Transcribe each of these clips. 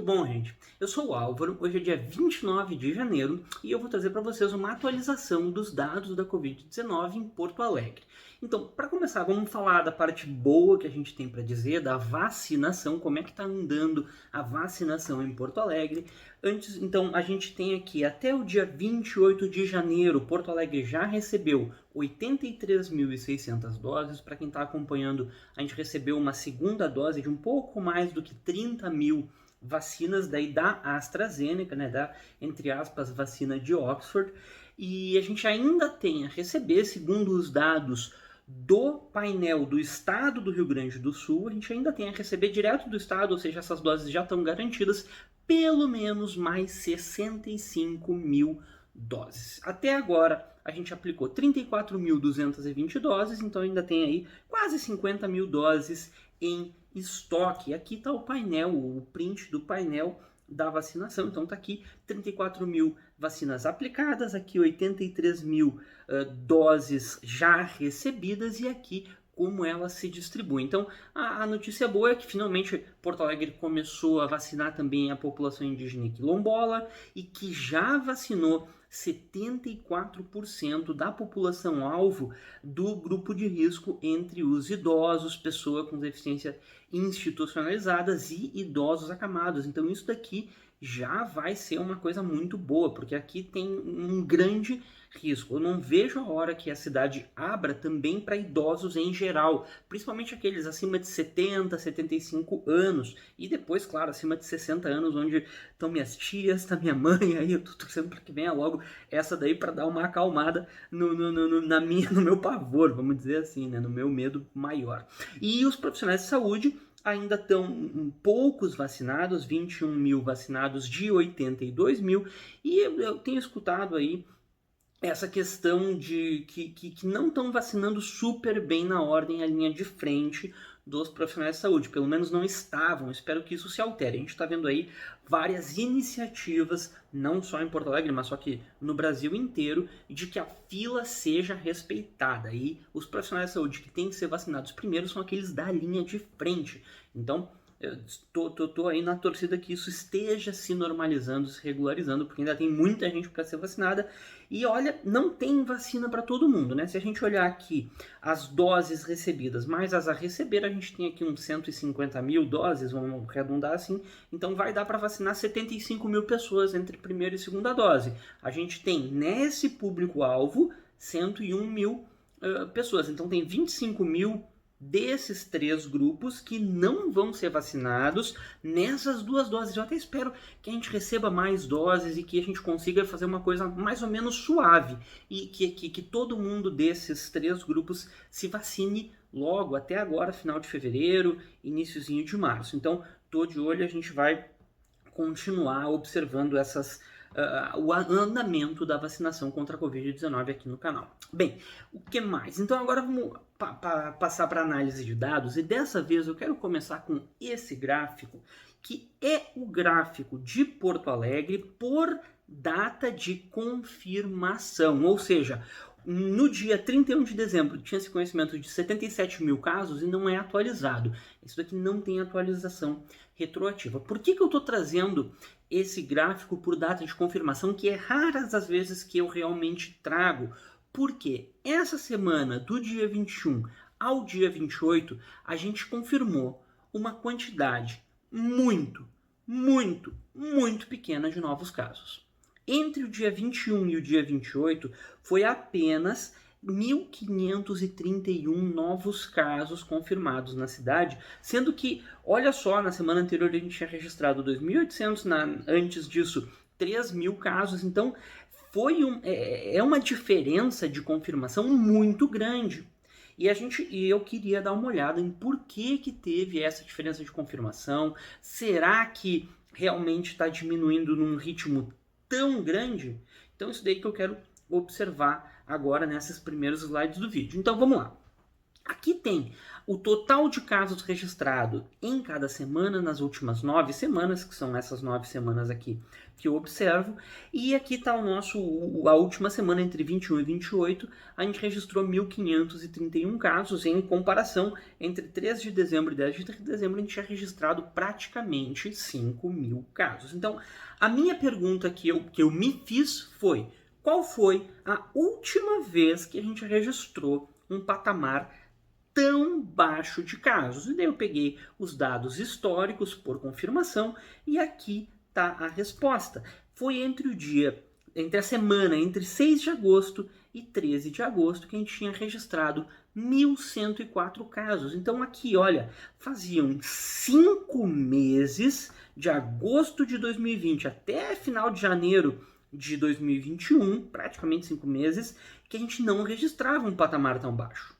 bom, gente? Eu sou o Álvaro, hoje é dia 29 de janeiro e eu vou trazer para vocês uma atualização dos dados da Covid-19 em Porto Alegre. Então, para começar, vamos falar da parte boa que a gente tem para dizer, da vacinação, como é que está andando a vacinação em Porto Alegre. Antes, então, a gente tem aqui até o dia 28 de janeiro, Porto Alegre já recebeu 83.600 doses. Para quem está acompanhando, a gente recebeu uma segunda dose de um pouco mais do que 30 mil vacinas daí da AstraZeneca, né, da, entre aspas, vacina de Oxford, e a gente ainda tem a receber, segundo os dados do painel do estado do Rio Grande do Sul, a gente ainda tem a receber direto do estado, ou seja, essas doses já estão garantidas, pelo menos mais 65 mil doses. Até agora, a gente aplicou 34.220 doses, então ainda tem aí quase 50 mil doses em estoque. Aqui está o painel, o print do painel da vacinação. Então está aqui 34 mil vacinas aplicadas, aqui 83 mil doses já recebidas e aqui como elas se distribuem. Então a notícia boa é que finalmente Porto Alegre começou a vacinar também a população indígena e quilombola e que já vacinou 74% da população alvo do grupo de risco entre os idosos, pessoas com deficiência institucionalizadas e idosos acamados. Então isso daqui já vai ser uma coisa muito boa, porque aqui tem um grande risco. Eu não vejo a hora que a cidade abra também para idosos em geral, principalmente aqueles acima de 70, 75 anos e depois, claro, acima de 60 anos, onde estão minhas tias, está minha mãe, aí eu tô torcendo para que venha logo essa daí para dar uma acalmada no meu pavor, vamos dizer assim, né, no meu medo maior. E os profissionais de saúde ainda estão poucos vacinados, 21 mil vacinados de 82 mil, e eu tenho escutado aí essa questão de que não estão vacinando super bem na ordem, a linha de frente dos profissionais de saúde, pelo menos não estavam, espero que isso se altere. A gente está vendo aí várias iniciativas, não só em Porto Alegre, mas só que no Brasil inteiro, de que a fila seja respeitada. E os profissionais de saúde que têm que ser vacinados primeiro são aqueles da linha de frente. Então, eu tô aí na torcida que isso esteja se normalizando, se regularizando, porque ainda tem muita gente para ser vacinada. E olha, não tem vacina para todo mundo, né? Se a gente olhar aqui as doses recebidas mais as a receber, a gente tem aqui uns 150 mil doses, vamos arredondar assim. Então vai dar para vacinar 75 mil pessoas entre primeira e segunda dose. A gente tem nesse público-alvo 101 mil pessoas. Então tem 25 mil desses três grupos que não vão ser vacinados nessas duas doses. Eu até espero que a gente receba mais doses e que a gente consiga fazer uma coisa mais ou menos suave e que todo mundo desses três grupos se vacine logo, até agora, final de fevereiro, iniciozinho de março. Então, tô de olho, a gente vai continuar observando o andamento da vacinação contra a Covid-19 aqui no canal. Bem, o que mais? Então agora vamos passar para análise de dados e dessa vez eu quero começar com esse gráfico, que é o gráfico de Porto Alegre por data de confirmação, ou seja, no dia 31 de dezembro tinha-se conhecimento de 77 mil casos e não é atualizado. Isso daqui não tem atualização retroativa. Por que eu estou trazendo esse gráfico por data de confirmação, que é raras as vezes que eu realmente trago? Porque essa semana, do dia 21 ao dia 28, a gente confirmou uma quantidade muito pequena de novos casos. Entre o dia 21 e o dia 28, foi apenas 1.531 novos casos confirmados na cidade, sendo que, olha só, na semana anterior a gente tinha registrado 2.800, antes disso 3.000 casos, então foi uma diferença de confirmação muito grande. E eu queria dar uma olhada em por que teve essa diferença de confirmação. Será que realmente está diminuindo num ritmo tão grande? Então isso daí que eu quero observar agora nesses primeiros slides do vídeo. Então vamos lá. Aqui tem o total de casos registrados em cada semana, nas últimas 9 semanas, que são essas 9 semanas aqui que eu observo, e aqui está a última semana, entre 21 e 28, a gente registrou 1.531 casos, em comparação, entre 3 de dezembro e 10 de dezembro, a gente tinha registrado praticamente 5.000 casos. Então, a minha pergunta que eu me fiz foi: qual foi a última vez que a gente registrou um patamar tão baixo de casos? E daí eu peguei os dados históricos por confirmação e aqui está a resposta. Foi entre a semana entre 6 de agosto e 13 de agosto que a gente tinha registrado 1.104 casos. Então aqui, olha, faziam 5 meses, de agosto de 2020 até final de janeiro de 2021, praticamente 5 meses, que a gente não registrava um patamar tão baixo.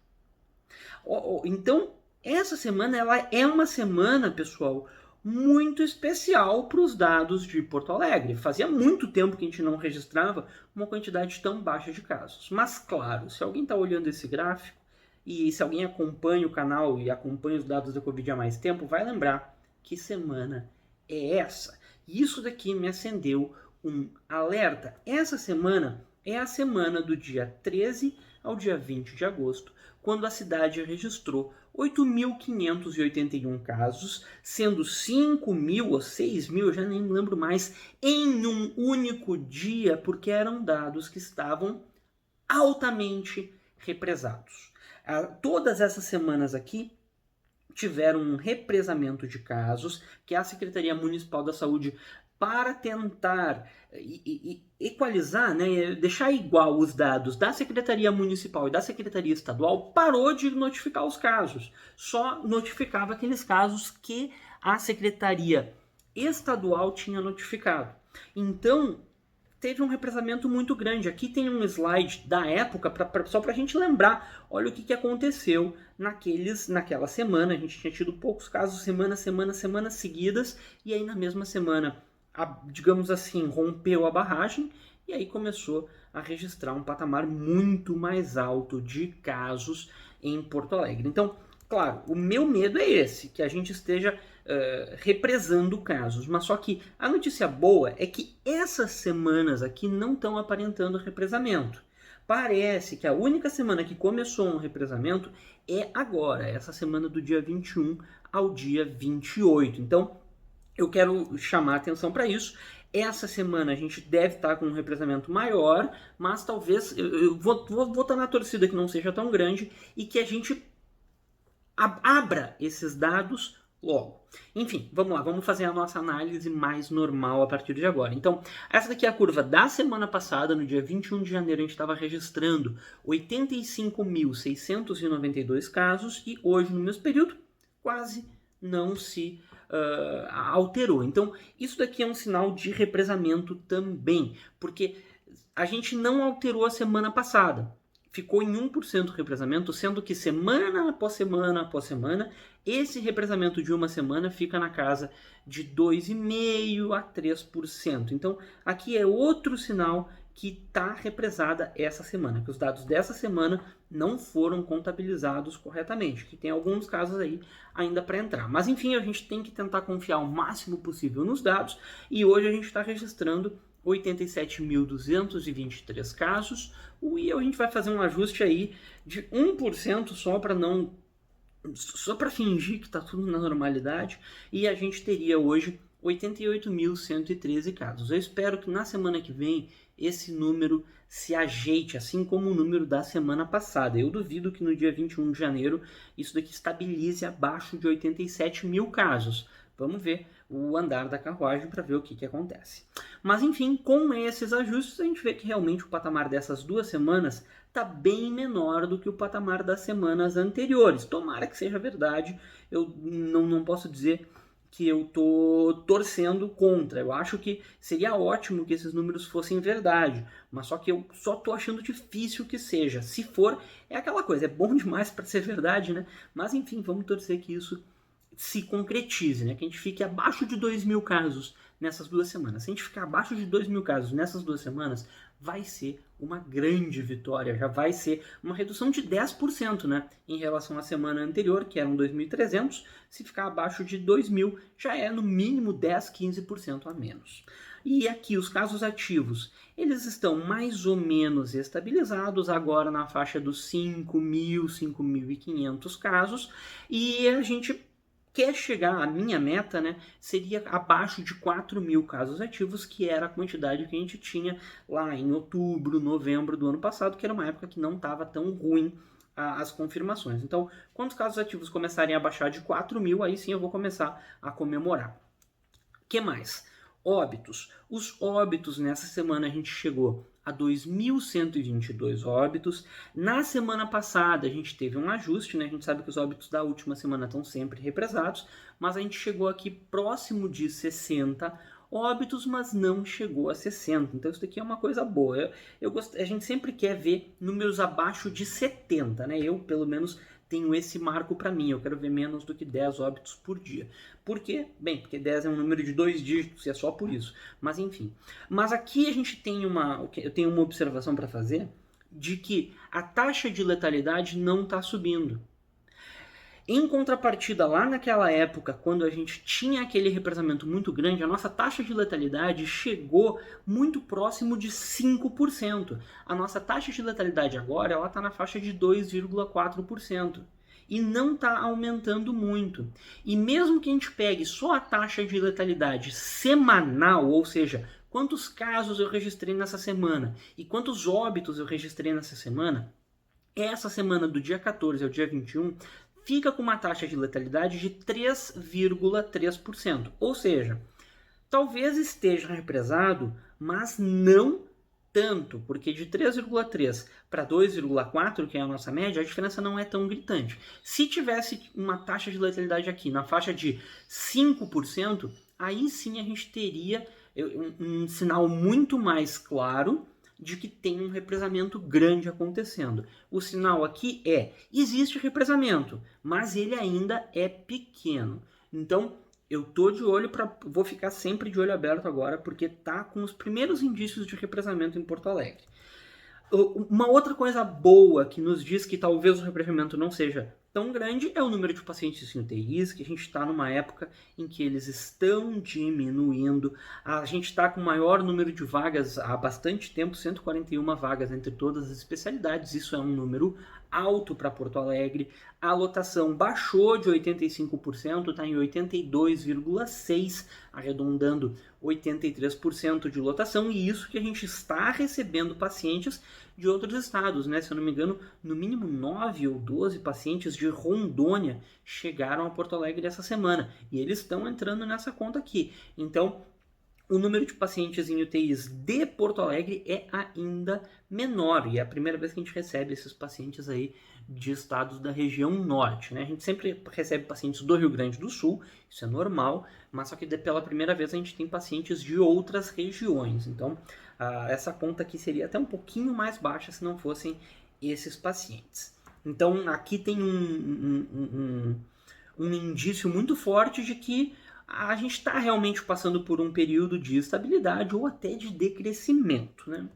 Então, essa semana ela é uma semana, pessoal, muito especial para os dados de Porto Alegre. Fazia muito tempo que a gente não registrava uma quantidade tão baixa de casos. Mas, claro, se alguém está olhando esse gráfico e se alguém acompanha o canal e acompanha os dados da Covid há mais tempo, vai lembrar que semana é essa. E isso daqui me acendeu um alerta. Essa semana é a semana do dia 13 ao dia 20 de agosto, quando a cidade registrou 8.581 casos, sendo 5.000 ou 6.000, eu já nem me lembro mais, em um único dia, porque eram dados que estavam altamente represados. Todas essas semanas aqui tiveram um represamento de casos que a Secretaria Municipal da Saúde, para tentar equalizar, né, deixar igual os dados da Secretaria Municipal e da Secretaria Estadual, parou de notificar os casos. Só notificava aqueles casos que a Secretaria Estadual tinha notificado. Então, teve um represamento muito grande. Aqui tem um slide da época, só para a gente lembrar. Olha o que aconteceu naquela semana. A gente tinha tido poucos casos, semanas seguidas, e aí na mesma semana, digamos assim, rompeu a barragem e aí começou a registrar um patamar muito mais alto de casos em Porto Alegre. Então, claro, o meu medo é esse, que a gente esteja represando casos, mas só que a notícia boa é que essas semanas aqui não estão aparentando represamento. Parece que a única semana que começou um represamento é agora, essa semana do dia 21 ao dia 28. Então, eu quero chamar a atenção para isso. Essa semana a gente deve estar com um represamento maior, mas talvez, eu vou estar na torcida que não seja tão grande e que a gente abra esses dados logo. Enfim, vamos lá, vamos fazer a nossa análise mais normal a partir de agora. Então, essa daqui é a curva da semana passada, no dia 21 de janeiro a gente estava registrando 85.692 casos e hoje, no mesmo período, quase não se alterou. Então, isso daqui é um sinal de represamento também, porque a gente não alterou a semana passada. Ficou em 1% de represamento, sendo que semana após semana, esse represamento de uma semana fica na casa de 2,5% a 3%. Então, aqui é outro sinal que está represada essa semana, que os dados dessa semana não foram contabilizados corretamente, que tem alguns casos aí ainda para entrar. Mas, enfim, a gente tem que tentar confiar o máximo possível nos dados, e hoje a gente está registrando 87.223 casos, e a gente vai fazer um ajuste aí de 1% só para fingir que está tudo na normalidade, e a gente teria hoje 88.113 casos. Eu espero que na semana que vem esse número se ajeite, assim como o número da semana passada. Eu duvido que no dia 21 de janeiro isso daqui estabilize abaixo de 87 mil casos. Vamos ver o andar da carruagem para ver o que acontece. Mas enfim, com esses ajustes a gente vê que realmente o patamar dessas 2 semanas está bem menor do que o patamar das semanas anteriores. Tomara que seja verdade, eu não posso dizer que eu tô torcendo contra. Eu acho que seria ótimo que esses números fossem verdade, mas só que eu só tô achando difícil que seja. Se for, é aquela coisa, é bom demais para ser verdade, né? Mas enfim, vamos torcer que isso se concretize, né? Que a gente fique abaixo de 2.000 casos nessas 2 semanas. Se a gente ficar abaixo de 2.000 casos nessas 2 semanas, vai ser uma grande vitória, já vai ser uma redução de 10%, né, em relação à semana anterior, que eram 2.300, se ficar abaixo de 2.000, já é no mínimo 10, 15% a menos. E aqui os casos ativos, eles estão mais ou menos estabilizados agora na faixa dos 5.000, 5.500 casos, e a gente quer chegar, a minha meta, né, seria abaixo de 4.000 casos ativos, que era a quantidade que a gente tinha lá em outubro, novembro do ano passado, que era uma época que não estava tão ruim as confirmações. Então, quando os casos ativos começarem a baixar de 4.000, aí sim eu vou começar a comemorar. O que mais? Óbitos. Os óbitos, nessa semana a gente chegou a 2.122 óbitos. Na semana passada a gente teve um ajuste, né? A gente sabe que os óbitos da última semana estão sempre represados, mas a gente chegou aqui próximo de 60 óbitos, mas não chegou a 60. Então isso daqui é uma coisa boa. A gente sempre quer ver números abaixo de 70, né? Eu, pelo menos, tenho esse marco para mim. Eu quero ver menos do que 10 óbitos por dia. Por quê? Bem, porque 10 é um número de 2 dígitos e é só por isso. Mas enfim. Mas aqui a gente tem eu tenho uma observação para fazer de que a taxa de letalidade não está subindo. Em contrapartida, lá naquela época, quando a gente tinha aquele represamento muito grande, a nossa taxa de letalidade chegou muito próximo de 5%. A nossa taxa de letalidade agora está na faixa de 2,4%. E não está aumentando muito. E mesmo que a gente pegue só a taxa de letalidade semanal, ou seja, quantos casos eu registrei nessa semana e quantos óbitos eu registrei nessa semana, essa semana do dia 14 ao dia 21, fica com uma taxa de letalidade de 3,3%. Ou seja, talvez esteja represado, mas não tanto, porque de 3,3 para 2,4, que é a nossa média, a diferença não é tão gritante. Se tivesse uma taxa de letalidade aqui na faixa de 5%, aí sim a gente teria um sinal muito mais claro de que tem um represamento grande acontecendo. O sinal aqui existe represamento, mas ele ainda é pequeno. Então, eu tô de olho vou ficar sempre de olho aberto agora, porque tá com os primeiros indícios de represamento em Porto Alegre. Uma outra coisa boa que nos diz que talvez o represamento não seja tão grande é o número de pacientes em UTIs, que a gente está numa época em que eles estão diminuindo. A gente está com o maior número de vagas há bastante tempo, 141 vagas entre todas as especialidades. Isso é um número alto para Porto Alegre. A lotação baixou de 85%, está em 82,6%, arredondando 83% de lotação, e isso que a gente está recebendo pacientes de outros estados, né? Se eu não me engano, no mínimo 9 ou 12 pacientes de Rondônia chegaram a Porto Alegre essa semana, e eles estão entrando nessa conta aqui. Então, o número de pacientes em UTIs de Porto Alegre é ainda menor, e é a primeira vez que a gente recebe esses pacientes aí de estados da região norte, né? A gente sempre recebe pacientes do Rio Grande do Sul, isso é normal, mas só que pela primeira vez a gente tem pacientes de outras regiões. Então, essa conta aqui seria até um pouquinho mais baixa se não fossem esses pacientes. Então, aqui tem um indício muito forte de que a gente está realmente passando por um período de estabilidade ou até de decrescimento, né?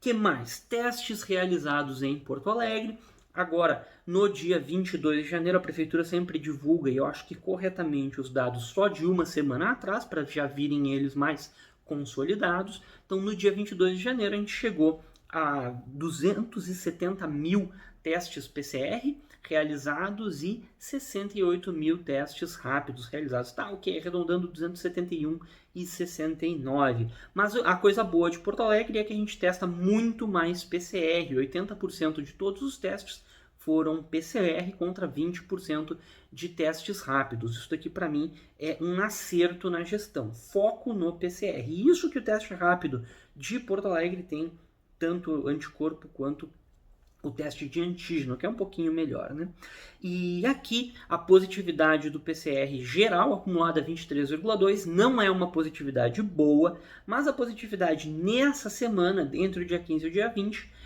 Que mais? Testes realizados em Porto Alegre. Agora, no dia 22 de janeiro, a Prefeitura sempre divulga, e eu acho que corretamente, os dados só de uma semana atrás, para já virem eles mais consolidados. Então, no dia 22 de janeiro, a gente chegou a 270 mil testes PCR realizados e 68 mil testes rápidos realizados. Tá, ok, arredondando 271 e 69. Mas a coisa boa de Porto Alegre é que a gente testa muito mais PCR. 80% de todos os testes foram PCR contra 20% de testes rápidos. Isso daqui para mim é um acerto na gestão. Foco no PCR. E isso que o teste rápido de Porto Alegre tem, tanto anticorpo quanto o teste de antígeno, que é um pouquinho melhor, né? E aqui a positividade do PCR geral acumulada 23,2 não é uma positividade boa, mas a positividade nessa semana, entre o dia 15 e o dia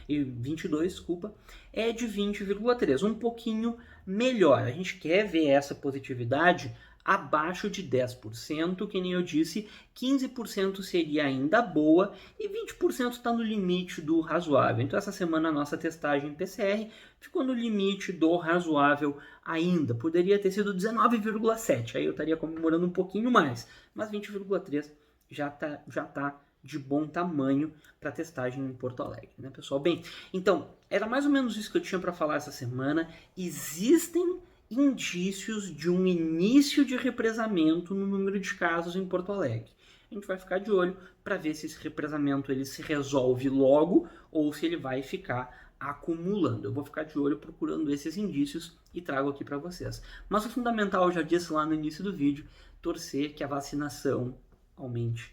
22, desculpa, é de 20,3, um pouquinho melhor. A gente quer ver essa positividade abaixo de 10%, que nem eu disse, 15% seria ainda boa e 20% está no limite do razoável. Então essa semana a nossa testagem PCR ficou no limite do razoável ainda. Poderia ter sido 19,7, aí eu estaria comemorando um pouquinho mais, mas 20,3 já tá de bom tamanho para testagem em Porto Alegre, né, pessoal? Bem, então, era mais ou menos isso que eu tinha para falar essa semana. Existem indícios de um início de represamento no número de casos em Porto Alegre. A gente vai ficar de olho para ver se esse represamento ele se resolve logo ou se ele vai ficar acumulando. Eu vou ficar de olho procurando esses indícios e trago aqui para vocês. Mas o fundamental, eu já disse lá no início do vídeo, torcer que a vacinação aumente,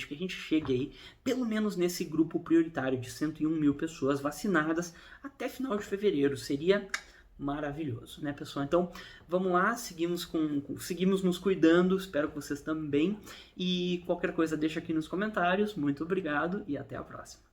que a gente chegue aí, pelo menos nesse grupo prioritário de 101 mil pessoas vacinadas até final de fevereiro. Seria maravilhoso, né, pessoal? Então, vamos lá, seguimos nos cuidando, espero que vocês também. E qualquer coisa deixa aqui nos comentários. Muito obrigado e até a próxima.